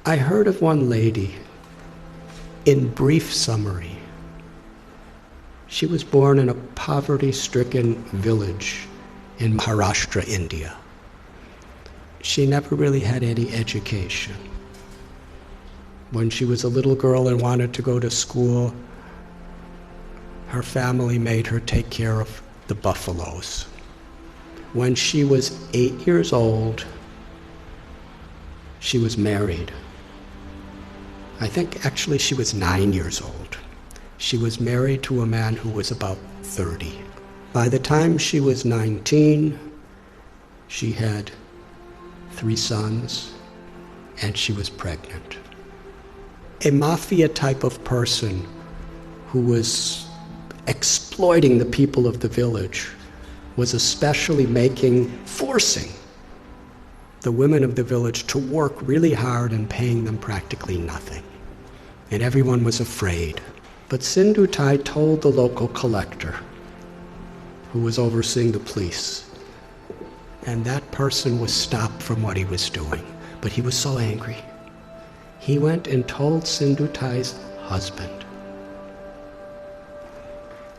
I heard of one lady, in brief summary. She was born in a poverty-stricken village in Maharashtra, India. She never really had any education. When she was a little girl and wanted to go to school, her family made her take care of the buffaloes. When she was 8 years old, she was married. I think actually she was 9 years old. She was married to a man who was about 30. By the time she was 19, she had 3 sons, and she was pregnant. A mafia type of person who was exploiting the people of the village was especially forcing the women of the village to work really hard and paying them practically nothing. And everyone was afraid. But Sindhutai told the local collector, who was overseeing the police, and that person was stopped from what he was doing. But he was so angry. He went and told Sindhutai's husband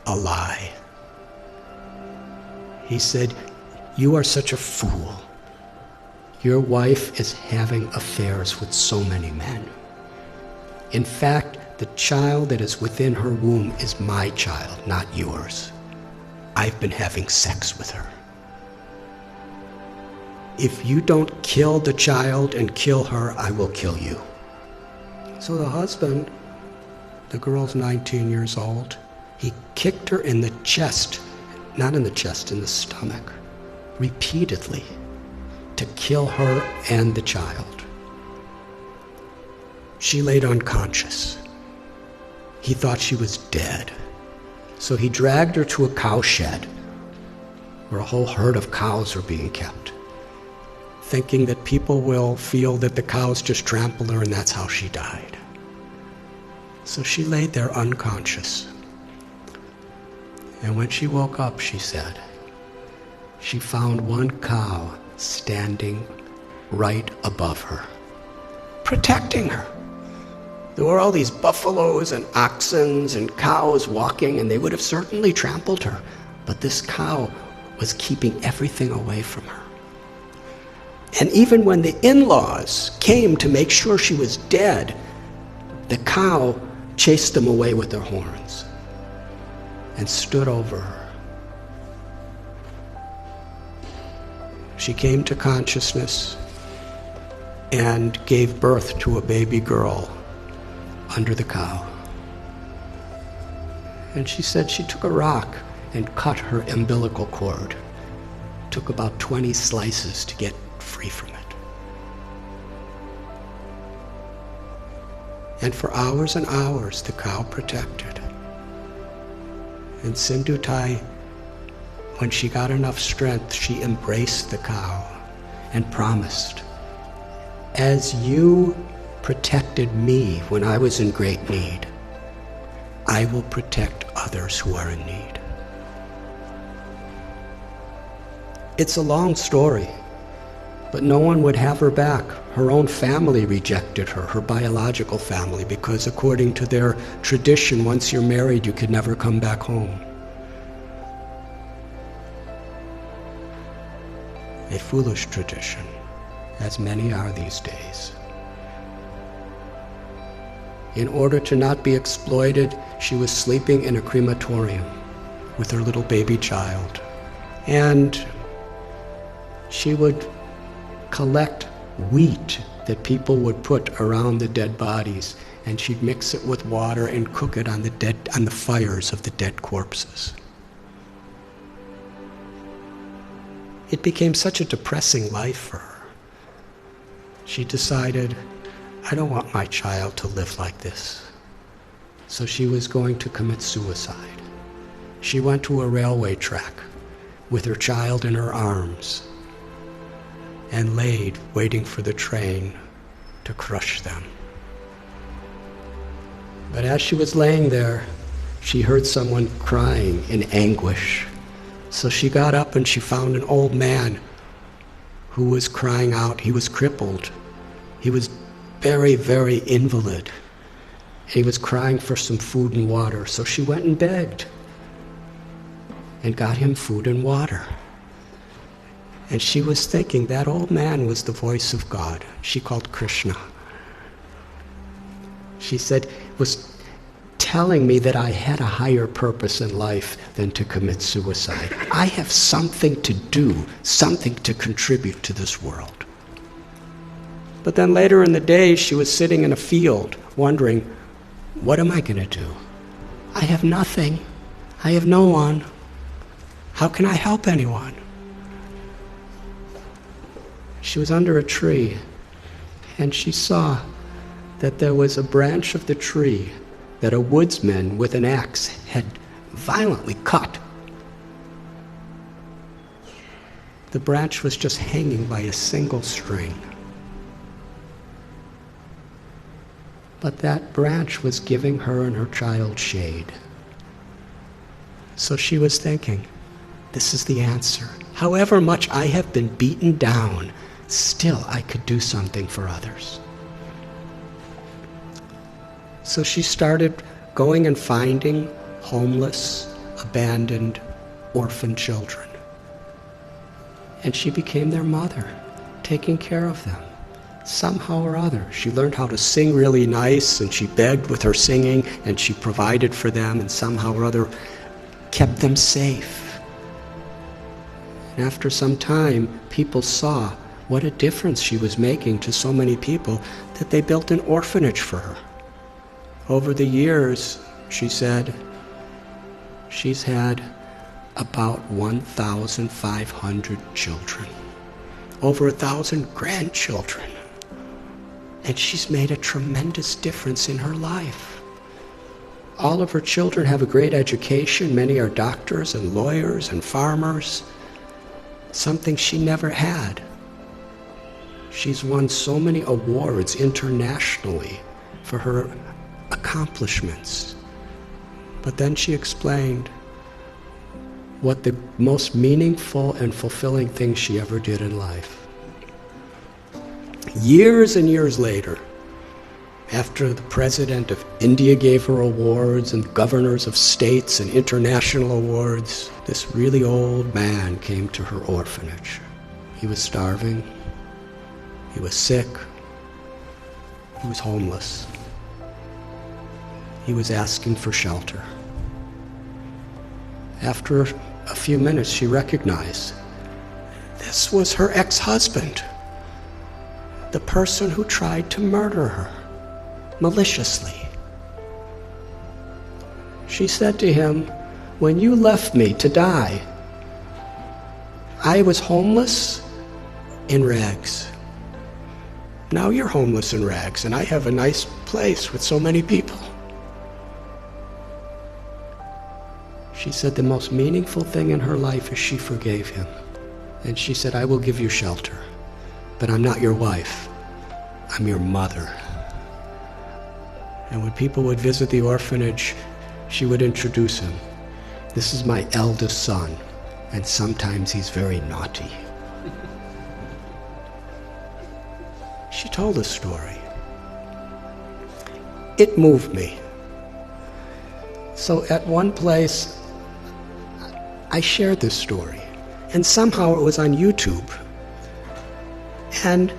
a lie. He said, "You are such a fool. Your wife is having affairs with so many men. In fact, the child that is within her womb is my child, not yours. I've been having sex with her. If you don't kill the child and kill her, I will kill you." So the husband, the girl's 19 years old, he kicked her in the chest, not in the chest, in the stomach, repeatedly, to kill her and the child. She laid unconscious. He thought she was dead. So he dragged her to a cow shed where a whole herd of cows are being kept, thinking that people will feel that the cows just trampled her and that's how she died. So she laid there unconscious. And when she woke up, she said, she found one cow standing right above her, protecting her. There were all these buffaloes and oxen and cows walking, and they would have certainly trampled her. But this cow was keeping everything away from her. And even when the in-laws came to make sure she was dead, the cow chased them away with their horns and stood over her. She came to consciousness and gave birth to a baby girl under the cow. And she said she took a rock and cut her umbilical cord. Took about 20 slices to get free from it. And for hours and hours, the cow protected. And Sindhutai, when she got enough strength, she embraced the cow and promised, "As you protected me when I was in great need, I will protect others who are in need." It's a long story, but no one would have her back. Her own family rejected her, her biological family, because according to their tradition, once you're married, you could never come back home. A foolish tradition, as many are these days. In order to not be exploited, she was sleeping in a crematorium with her little baby child. And she would collect wheat that people would put around the dead bodies, and she'd mix it with water and cook it on the fires of the dead corpses. It became such a depressing life for her. She decided, I don't want my child to live like this. So she was going to commit suicide. She went to a railway track with her child in her arms and laid waiting for the train to crush them. But as she was laying there, she heard someone crying in anguish. So she got up and she found an old man who was crying out. He was crippled. He was very, very invalid. He was crying for some food and water, so she went and begged and got him food and water. And she was thinking that old man was the voice of God. She called Krishna. She said, was telling me that I had a higher purpose in life than to commit suicide. I have something to do, something to contribute to this world. But then later in the day, she was sitting in a field wondering, what am I going to do? I have nothing. I have no one. How can I help anyone? She was under a tree, and she saw that there was a branch of the tree that a woodsman with an axe had violently cut. The branch was just hanging by a single string. But that branch was giving her and her child shade. So she was thinking, this is the answer. However much I have been beaten down, still I could do something for others. So she started going and finding homeless, abandoned, orphan children. And she became their mother, taking care of them. Somehow or other, she learned how to sing really nice, and she begged with her singing, and she provided for them, and somehow or other kept them safe. And after some time, people saw what a difference she was making to so many people that they built an orphanage for her. Over the years, she said, she's had about 1,500 children, over 1,000 grandchildren. And she's made a tremendous difference in her life. All of her children have a great education. Many are doctors and lawyers and farmers, something she never had. She's won so many awards internationally for her accomplishments. But then she explained what the most meaningful and fulfilling thing she ever did in life. Years and years later, after the president of India gave her awards and governors of states and international awards, this really old man came to her orphanage. He was starving. He was sick. He was homeless. He was asking for shelter. After a few minutes, she recognized this was her ex-husband, the person who tried to murder her maliciously. She said to him, when you left me to die, I was homeless in rags. Now you're homeless in rags, and I have a nice place with so many people. She said the most meaningful thing in her life is she forgave him. And she said, I will give you shelter, but I'm not your wife. I'm your mother. And when people would visit the orphanage, she would introduce him. This is my eldest son, and sometimes he's very naughty. She told a story. It moved me. So at one place, I shared this story, and somehow it was on YouTube. And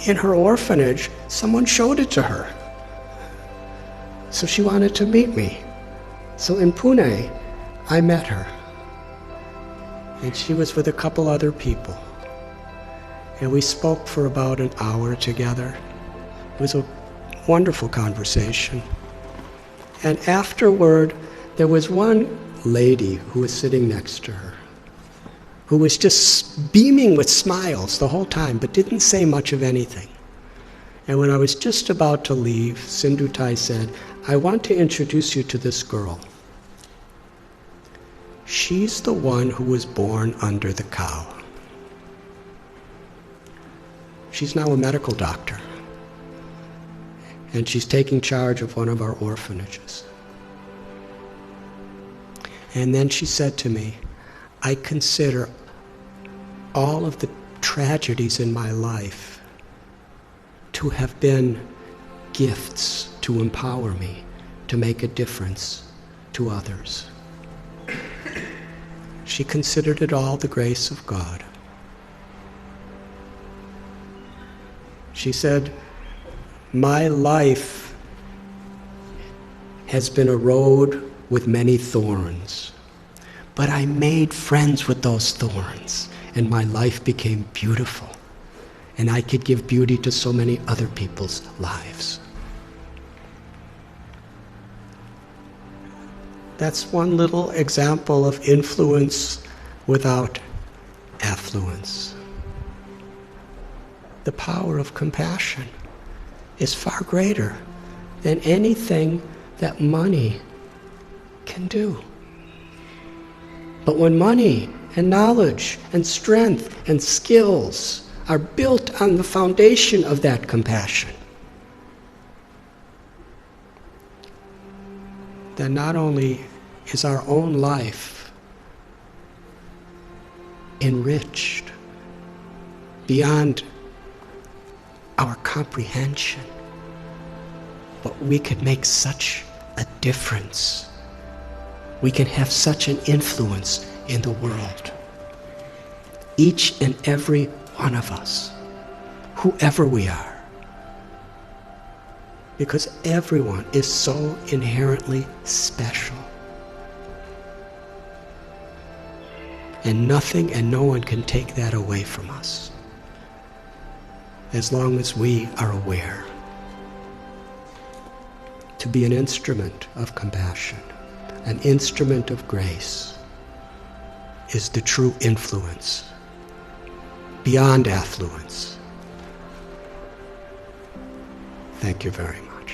in her orphanage, someone showed it to her. So she wanted to meet me. So in Pune, I met her. And she was with a couple other people. And we spoke for about an hour together. It was a wonderful conversation. And afterward, there was one lady who was sitting next to her, who was just beaming with smiles the whole time, but didn't say much of anything. And when I was just about to leave, Sindhutai said, I want to introduce you to this girl. She's the one who was born under the cow. She's now a medical doctor, and she's taking charge of one of our orphanages. And then she said to me, I consider all of the tragedies in my life to have been gifts to empower me to make a difference to others. She considered it all the grace of God. She said, "My life has been a road with many thorns, but I made friends with those thorns, and my life became beautiful, and I could give beauty to so many other people's lives." That's one little example of influence without affluence. The power of compassion is far greater than anything that money can do. But when money and knowledge and strength and skills are built on the foundation of that compassion, then not only is our own life enriched beyond our comprehension, but we could make such a difference. We can have such an influence in the world. Each and every one of us, whoever we are. Because everyone is so inherently special. And nothing and no one can take that away from us, as long as we are aware. To be an instrument of compassion, an instrument of grace, is the true influence, beyond affluence. Thank you very much.